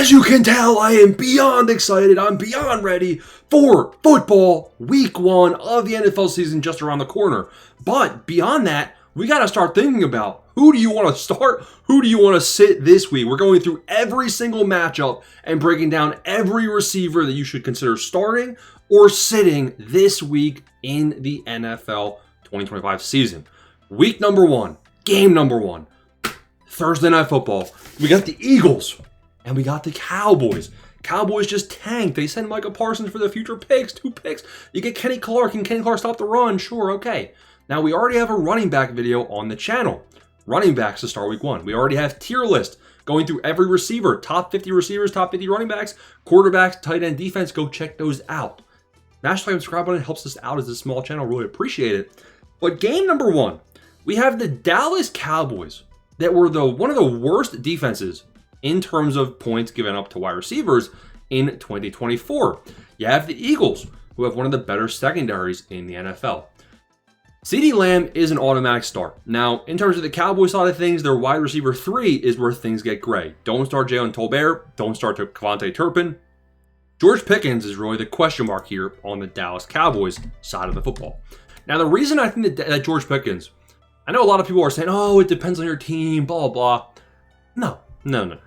As you can tell, I am beyond excited. I'm beyond ready for football. Week 1 of the NFL season just around the corner. But beyond that, we got to start thinking about who do you want to start? Who do you want to sit this week? We're going through every single matchup and breaking down every receiver that you should consider starting or sitting this week in the NFL 2025 season. Week number 1, game number 1, Thursday Night Football. We got the Eagles. And we got the Cowboys. Cowboys just tanked. They sent Micah Parsons for the future picks. 2 picks. You get Kenny Clark. Can Kenny Clark stop the run? Sure, okay. Now, we already have a running back video on the channel. Running backs to start week 1. We already have tier list going through every receiver. Top 50 receivers, top 50 running backs, quarterbacks, tight end, defense. Go check those out. Smash the like and subscribe button. It helps us out as a small channel. Really appreciate it. But game number 1, we have the Dallas Cowboys that were one of the worst defenses in terms of points given up to wide receivers in 2024. You have the Eagles, who have one of the better secondaries in the NFL. CeeDee Lamb is an automatic start. Now, in terms of the Cowboys side of things, their wide receiver 3 is where things get gray. Don't start Jalen Tolbert. Don't start Kevontae Turpin. George Pickens is really the question mark here on the Dallas Cowboys side of the football. Now, the reason I think that George Pickens, I know a lot of people are saying, oh, it depends on your team, blah, blah, blah. No.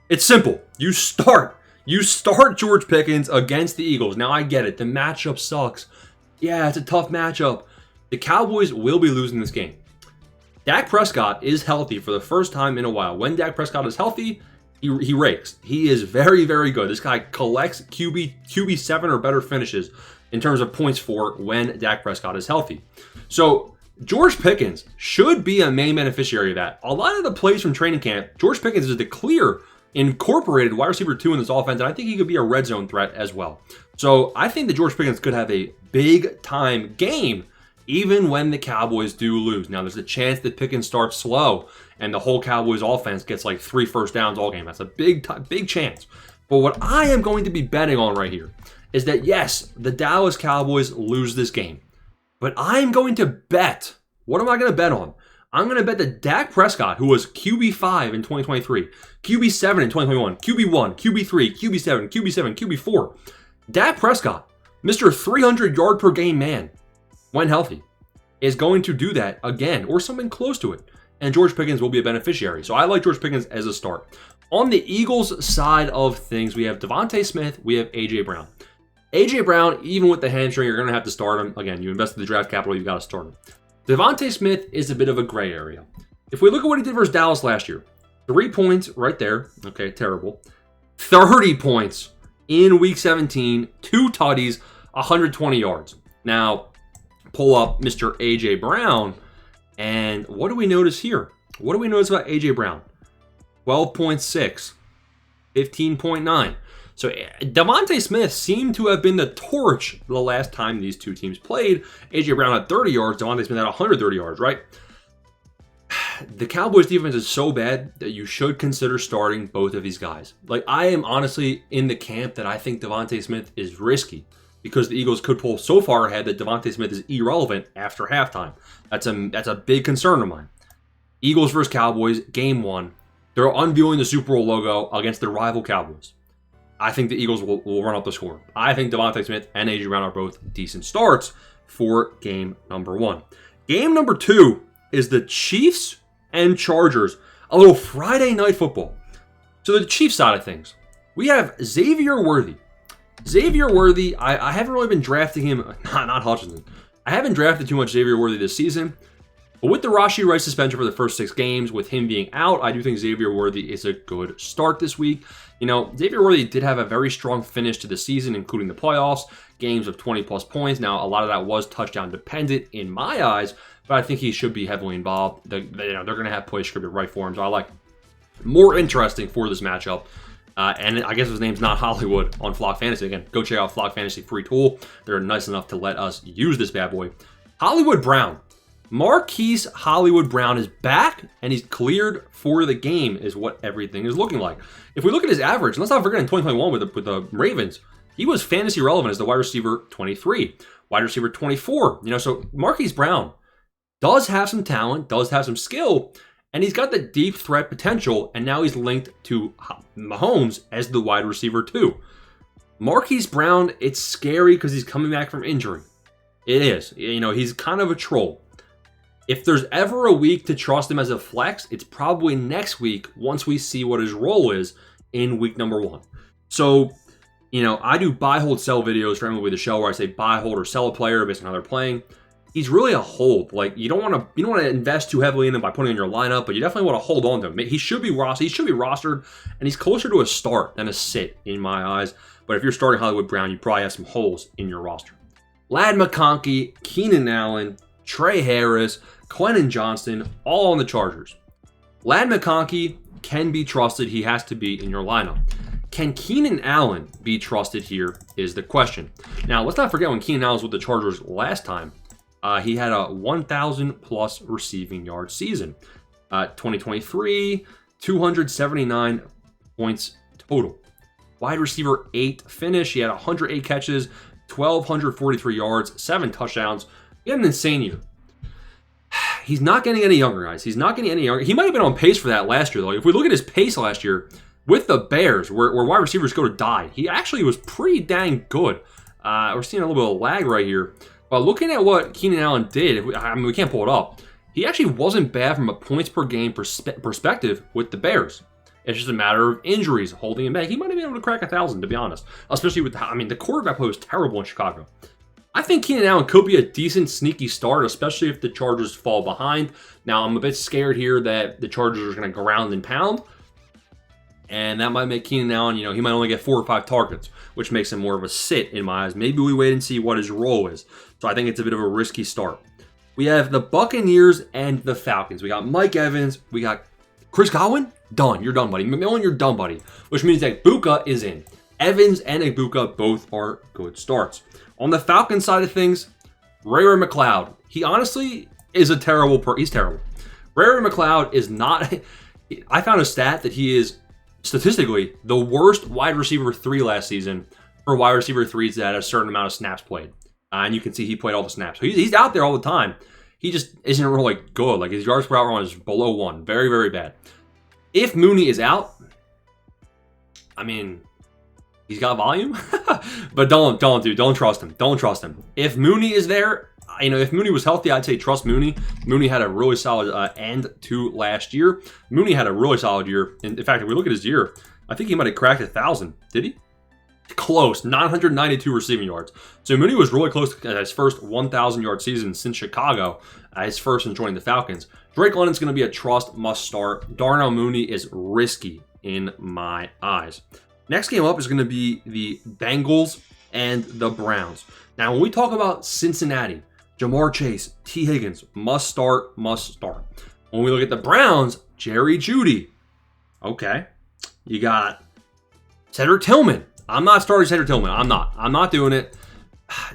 It's simple. You start George Pickens against the Eagles. Now, I get it. The matchup sucks. Yeah, it's a tough matchup. The Cowboys will be losing this game. Dak Prescott is healthy for the first time in a while. When Dak Prescott is healthy, he rakes. He is very, very good. This guy collects QB 7 or better finishes in terms of points for when Dak Prescott is healthy. So George Pickens should be a main beneficiary of that. A lot of the plays from training camp, George Pickens is the clear incorporated wide receiver 2 in this offense, and I think he could be a red zone threat as well. So I think that George Pickens could have a big time game even when the Cowboys do lose. Now, there's a chance that Pickens starts slow and the whole Cowboys offense gets like 3 first downs all game. That's a big chance. But what I am going to be betting on right here is that, yes, the Dallas Cowboys lose this game. But I'm going to bet, what am I going to bet on? I'm going to bet that Dak Prescott, who was QB5 in 2023, QB7 in 2021, QB1, QB3, QB7, QB7, QB4, Dak Prescott, Mr. 300 yard per game man, when healthy, is going to do that again or something close to it. And George Pickens will be a beneficiary. So I like George Pickens as a start. On the Eagles side of things, we have Devontae Smith, we have A.J. Brown. A.J. Brown, even with the hamstring, you're going to have to start him. Again, you invested the draft capital, you've got to start him. Devontae Smith is a bit of a gray area. If we look at what he did versus Dallas last year, 3 points right there. Okay, terrible. 30 points in week 17, 2 tutties, 120 yards. Now, pull up Mr. A.J. Brown, and what do we notice here? What do we notice about A.J. Brown? 12.6, 15.9. So Devontae Smith seemed to have been the torch the last time these two teams played. A.J. Brown had 30 yards, Devontae Smith had 130 yards, right? The Cowboys defense is so bad that you should consider starting both of these guys. Like, I am honestly in the camp that I think Devontae Smith is risky because the Eagles could pull so far ahead that Devontae Smith is irrelevant after halftime. That's a big concern of mine. Eagles versus Cowboys, game 1. They're unveiling the Super Bowl logo against their rival Cowboys. I think the Eagles will run up the score. I think Devontae Smith and A.J. Brown are both decent starts for game number 1. Game number 2 is the Chiefs and Chargers. A little Friday night football. So the Chiefs side of things, we have Xavier Worthy. Xavier Worthy, I haven't really been drafting him, not Hutchinson. I haven't drafted too much Xavier Worthy this season. But with the Rashee Rice suspension for the first 6 games, with him being out, I do think Xavier Worthy is a good start this week. You know, Xavier Worthy did have a very strong finish to the season, including the playoffs, games of 20-plus points. Now, a lot of that was touchdown dependent in my eyes, but I think he should be heavily involved. They're going to have play scripted right for him, so I like more interesting for this matchup. And I guess his name's not Hollywood on Flock Fantasy. Again, go check out Flock Fantasy, free tool. They're nice enough to let us use this bad boy. Hollywood Brown. Marquise Hollywood Brown is back, and he's cleared for the game, is what everything is looking like. If we look at his average, let's not forget in 2021 with the Ravens, he was fantasy relevant as the wide receiver 23, wide receiver 24. So Marquise Brown does have some talent, does have some skill, And he's got the deep threat potential, and now he's linked to Mahomes as the wide receiver too. Marquise Brown, it's scary because he's coming back from injury. It is. He's kind of a troll. If there's ever a week to trust him as a flex, it's probably next week once we see what his role is in week number 1. So, I do buy, hold, sell videos for MLB The Show where I say buy, hold, or sell a player based on how they're playing. He's really a hold. Like, you don't want to invest too heavily in him by putting in your lineup, but you definitely want to hold on to him. He should be rostered, and he's closer to a start than a sit in my eyes. But if you're starting Hollywood Brown, you probably have some holes in your roster. Ladd McConkey, Keenan Allen, Trey Harris, Quentin Johnston, all on the Chargers. Ladd McConkey can be trusted. He has to be in your lineup. Can Keenan Allen be trusted here is the question. Now, let's not forget when Keenan Allen was with the Chargers last time. He had a 1,000-plus receiving yard season. 2023, 279 points total. Wide receiver 8 finish. He had 108 catches, 1,243 yards, 7 touchdowns. He had an insane year. He's not getting any younger, guys. He's not getting any younger. He might have been on pace for that last year, though. If we look at his pace last year with the Bears, where wide receivers go to die, he actually was pretty dang good. We're seeing a little bit of lag right here. But looking at what Keenan Allen did, we can't pull it up. He actually wasn't bad from a points per game perspective with the Bears. It's just a matter of injuries holding him back. He might have been able to crack 1,000, to be honest. Especially with, the quarterback play was terrible in Chicago. I think Keenan Allen could be a decent sneaky start, especially if the Chargers fall behind. Now, I'm a bit scared here that the Chargers are going to ground and pound. And that might make Keenan Allen, he might only get 4 or 5 targets, which makes him more of a sit in my eyes. Maybe we wait and see what his role is. So I think it's a bit of a risky start. We have the Buccaneers and the Falcons. We got Mike Evans. We got Chris Godwin. Done. You're done, buddy. McMillan, you're done, buddy. Which means that Buka is in. Evans and Ibuka both are good starts. On the Falcons side of things, Ray McCloud. He honestly is a terrible he's terrible. Ray McCloud is not... I found a stat that he is statistically the worst wide receiver 3 last season for wide receiver 3s that had a certain amount of snaps played. And you can see he played all the snaps. So he's out there all the time. He just isn't really good. Like, his yards per out run is below 1. Very, very bad. If Mooney is out, he's got volume, but don't trust him. Don't trust him. If Mooney is there, if Mooney was healthy, I'd say trust Mooney. Mooney had a really solid end to last year. Mooney had a really solid year. In fact, if we look at his year, I think he might have cracked 1,000. Did he? Close. 992 receiving yards. So Mooney was really close to his first 1,000-yard season since Chicago, his first in joining the Falcons. Drake London's going to be a trust must start. Darnell Mooney is risky in my eyes. Next game up is going to be the Bengals and the Browns. Now, when we talk about Cincinnati, Jamar Chase, T. Higgins, must start, must start. When we look at the Browns, Jerry Jeudy. Okay. You got Cedric Tillman. I'm not starting Cedric Tillman. I'm not doing it.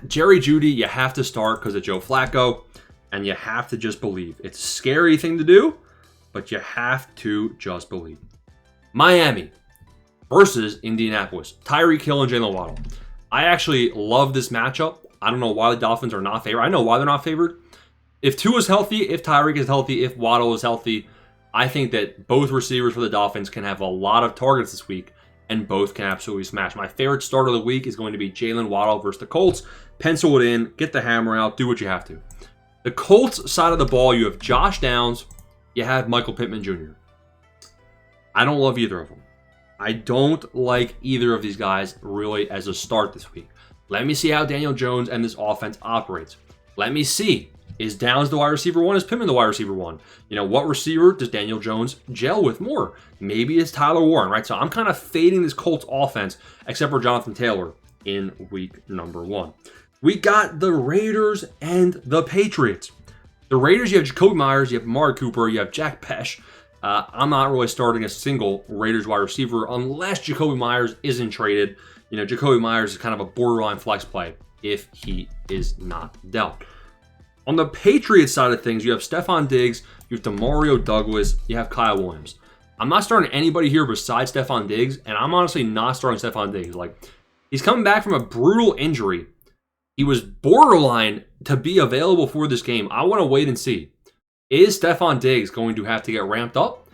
Jerry Jeudy, you have to start because of Joe Flacco, and you have to just believe. It's a scary thing to do, but you have to just believe. Miami versus Indianapolis. Tyreek Hill and Jalen Waddle. I actually love this matchup. I don't know why the Dolphins are not favored. I know why they're not favored. If Tua is healthy, if Tyreek is healthy, if Waddle is healthy, I think that both receivers for the Dolphins can have a lot of targets this week, and both can absolutely smash. My favorite start of the week is going to be Jalen Waddle versus the Colts. Pencil it in, get the hammer out, do what you have to. The Colts side of the ball, you have Josh Downs, you have Michael Pittman Jr. I don't love either of them. I don't like either of these guys really as a start this week. Let me see how Daniel Jones and this offense operates. Let me see. Is Downs the wide receiver 1? Is Pittman the wide receiver 1? What receiver does Daniel Jones gel with more? Maybe it's Tyler Warren, right? So I'm kind of fading this Colts offense, except for Jonathan Taylor in week number 1. We got the Raiders and the Patriots. The Raiders, you have Jacoby Myers, you have Amari Cooper, you have Jack Pesh. I'm not really starting a single Raiders wide receiver unless Jacoby Myers isn't traded. Jacoby Myers is kind of a borderline flex play if he is not dealt. On the Patriots side of things, you have Stephon Diggs, you have Demario Douglas, you have Kyle Williams. I'm not starting anybody here besides Stephon Diggs, and I'm honestly not starting Stephon Diggs. He's coming back from a brutal injury. He was borderline to be available for this game. I want to wait and see. Is Stephon Diggs going to have to get ramped up?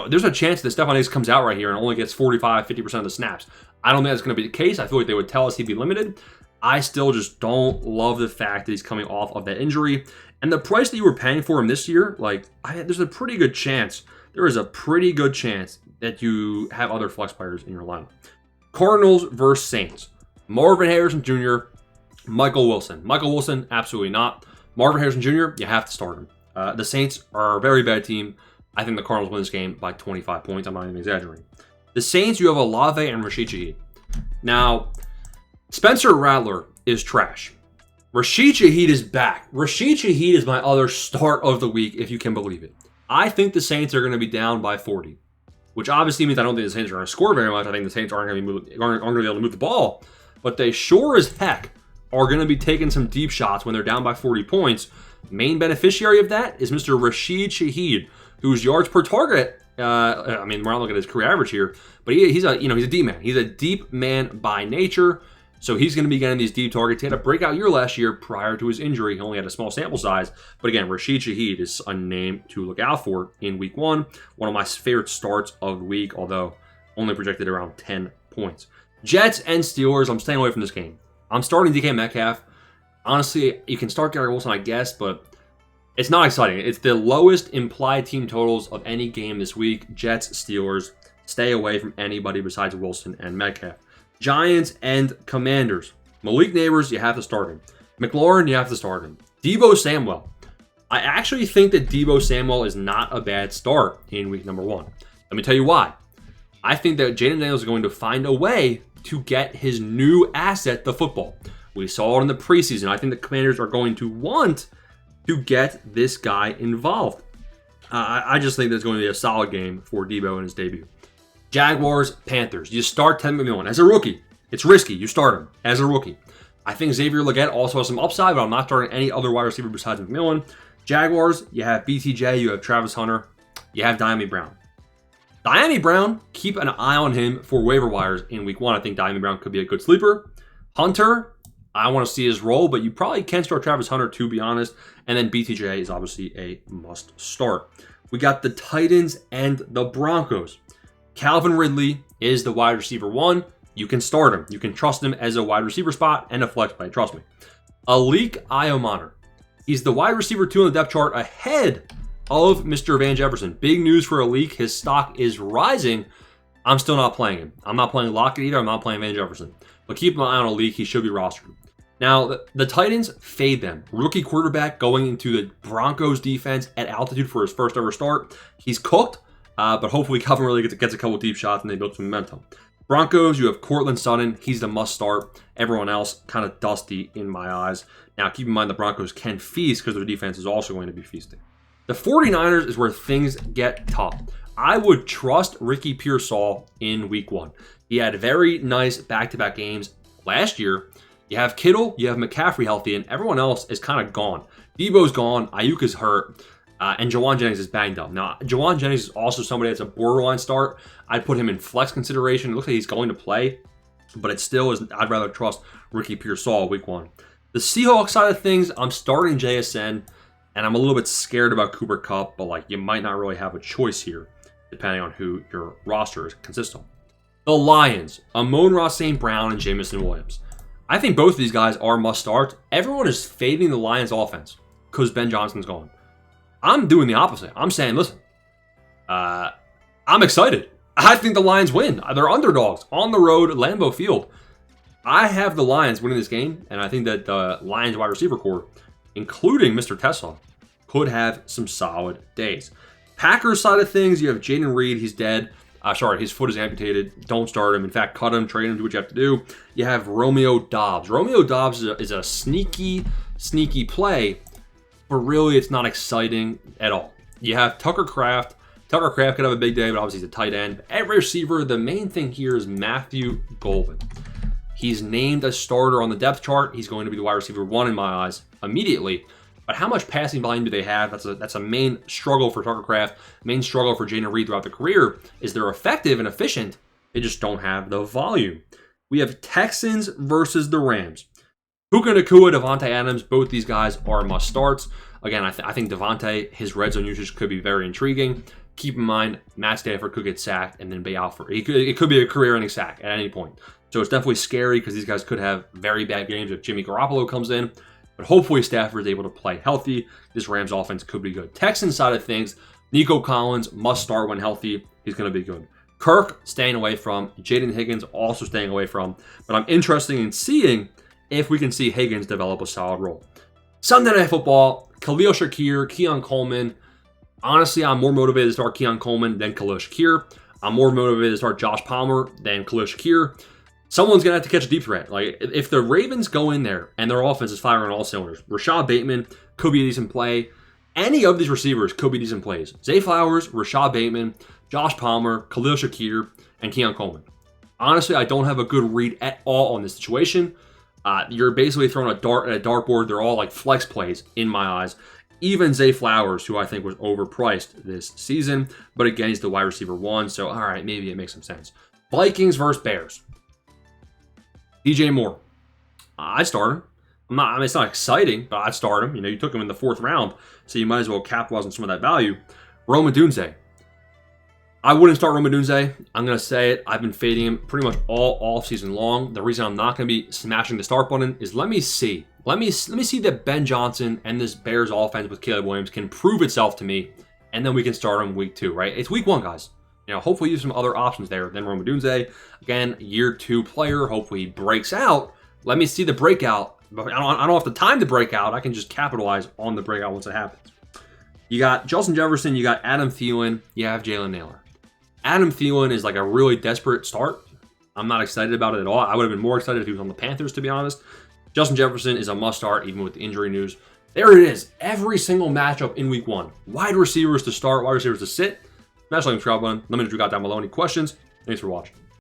There's a chance that Stephon Diggs comes out right here and only gets 45-50% of the snaps. I don't think that's going to be the case. I feel like they would tell us he'd be limited. I still just don't love the fact that he's coming off of that injury. And the price that you were paying for him this year, there's a pretty good chance. There is a pretty good chance that you have other flex players in your lineup. Cardinals versus Saints. Marvin Harrison Jr., Michael Wilson. Michael Wilson, absolutely not. Marvin Harrison Jr., you have to start him. The Saints are a very bad team. I think the Cardinals win this game by 25 points. I'm not even exaggerating. The Saints, you have Olave and Rashid Shaheed. Now, Spencer Rattler is trash. Rashid Shaheed is back. Rashid Shaheed is my other start of the week, if you can believe it. I think the Saints are going to be down by 40, which obviously means I don't think the Saints are going to score very much. I think the Saints aren't going to be able to move the ball, but they sure as heck are going to be taking some deep shots when they're down by 40 points. Main beneficiary of that is Mr. Rashid Shaheed, whose yards per target, we're not looking at his career average here, but he's a deep man. He's a deep man by nature, so he's going to be getting these deep targets. He had a breakout year last year prior to his injury. He only had a small sample size, but again, Rashid Shaheed is a name to look out for in week one. One of my favorite starts of the week, although only projected around 10 points. Jets and Steelers, I'm staying away from this game. I'm starting DK Metcalf. Honestly, you can start Garrett Wilson, I guess, but it's not exciting. It's the lowest implied team totals of any game this week. Jets, Steelers. Stay away from anybody besides Wilson and Metcalf. Giants and Commanders. Malik Neighbors, you have to start him. McLaurin, you have to start him. Deebo Samuel. I actually think that Deebo Samuel is not a bad start in week number one. Let me tell you why. I think that Jaden Daniels is going to find a way to get his new asset the football. We saw it in the preseason. I think the Commanders are going to want to get this guy involved. I just think that's going to be a solid game for Deebo in his debut. Jaguars, Panthers. You start Ted McMillan as a rookie. It's risky. You start him as a rookie. I think Xavier Legette also has some upside, but I'm not starting any other wide receiver besides McMillan. Jaguars, you have BTJ, you have Travis Hunter, you have Diami Brown. Diami Brown, keep an eye on him for waiver wires in week one. I think Diami Brown could be a good sleeper. Hunter, I want to see his role, but you probably can start Travis Hunter, to be honest. And then BTJ is obviously a must start. We got the Titans and the Broncos. Calvin Ridley is the wide receiver one. You can start him. You can trust him as a wide receiver spot and a flex play. Trust me. Alik Iomaner. He's the wide receiver two on the depth chart ahead of Mr. Van Jefferson. Big news for Alik. His stock is rising. I'm still not playing him. I'm not playing Lockett either. I'm not playing Van Jefferson. But keep an eye on Alik. He should be rostered. Now, the Titans fade them. Rookie quarterback going into the Broncos defense at altitude for his first ever start. He's cooked, but hopefully Calvin really gets a couple deep shots and they build some momentum. Broncos, you have Cortland Sutton. He's the must start. Everyone else kind of dusty in my eyes. Now, keep in mind the Broncos can feast because their defense is also going to be feasting. The 49ers is where things get tough. I would trust Ricky Pearsall in week one. He had very nice back-to-back games last year. You have Kittle, you have McCaffrey healthy, and everyone else is kind of gone. Debo's gone, Ayuk is hurt, and Jawan Jennings is banged up. Now, Jawan Jennings is also somebody that's a borderline start. I'd put him in flex consideration. It looks like he's going to play, but it still is. I'd rather trust Ricky Pearsall week one. The Seahawks side of things, I'm starting JSN, and I'm a little bit scared about Cooper Kupp, but you might not really have a choice here, depending on who your roster consists of. The Lions, Amon-Ra St. Brown and Jamison Williams. I think both of these guys are must start. Everyone is fading the Lions offense because Ben Johnson's gone. I'm doing the opposite. I'm saying, listen, I'm excited. I think the Lions win. They're underdogs on the road at Lambeau Field. I have the Lions winning this game, and I think that the Lions wide receiver core, including Mr. Tesla, could have some solid days. Packers side of things, you have Jaden Reed. He's dead. His foot is amputated. Don't start him. In fact, cut him, trade him, do what you have to do. You have Romeo Doubs. Romeo Doubs is a sneaky play, but really it's not exciting at all. You have Tucker Kraft. Tucker Kraft could have a big day, but obviously he's a tight end. Every receiver, the main thing here is Matthew Golden. He's named a starter on the depth chart. He's going to be the wide receiver one in my eyes immediately. But how much passing volume do they have? That's a main struggle for Tucker Kraft. Main struggle for Jaden Reed throughout the career is they're effective and efficient. They just don't have the volume. We have Texans versus the Rams. Puka Nacua, Devontae Adams, both these guys are must starts. Again, I think Devontae, his red zone usage could be very intriguing. Keep in mind, Matt Stafford could get sacked and then be out for it could be a career-ending sack at any point. So it's definitely scary because these guys could have very bad games if Jimmy Garoppolo comes in. But hopefully Stafford is able to play healthy. This Rams offense could be good. Texans side of things, Nico Collins must start when healthy. He's going to be good. Kirk staying away from. Jaden Higgins also staying away from. But I'm interested in seeing if we can see Higgins develop a solid role. Sunday Night Football, Khalil Shakir, Keon Coleman. Honestly, I'm more motivated to start Keon Coleman than Khalil Shakir. I'm more motivated to start Josh Palmer than Khalil Shakir. Someone's going to have to catch a deep threat. Like, if the Ravens go in there and their offense is firing on all cylinders, Rashad Bateman could be a decent play. Any of these receivers could be decent plays. Zay Flowers, Rashad Bateman, Josh Palmer, Khalil Shakir, and Keon Coleman. Honestly, I don't have a good read at all on this situation. You're basically throwing a dart at a dartboard. They're all like flex plays in my eyes. Even Zay Flowers, who I think was overpriced this season. But again, he's the wide receiver 1. So, all right, maybe it makes some sense. Vikings versus Bears. DJ Moore. I'd start him. It's not exciting, but I'd start him. You took him in the 4th round, so you might as well capitalize on some of that value. Rome Odunze. I wouldn't start Rome Odunze. I'm going to say it. I've been fading him pretty much all offseason long. The reason I'm not going to be smashing the start button is let me see. Let me see that Ben Johnson and this Bears offense with Caleb Williams can prove itself to me, and then we can start him week 2, right? It's week 1, guys. Hopefully you have some other options there than Rome Odunze. Again, year 2 player. Hopefully he breaks out. Let me see the breakout. I don't have the time to break out. I can just capitalize on the breakout once it happens. You got Justin Jefferson. You got Adam Thielen. You have Jalen Nailor. Adam Thielen is like a really desperate start. I'm not excited about it at all. I would have been more excited if he was on the Panthers, to be honest. Justin Jefferson is a must start, even with the injury news. There it is. Every single matchup in week 1. Wide recievers to start, wide receivers to sit. Smash like and subscribe button. Let me know if you got down below any questions. Thanks for watching.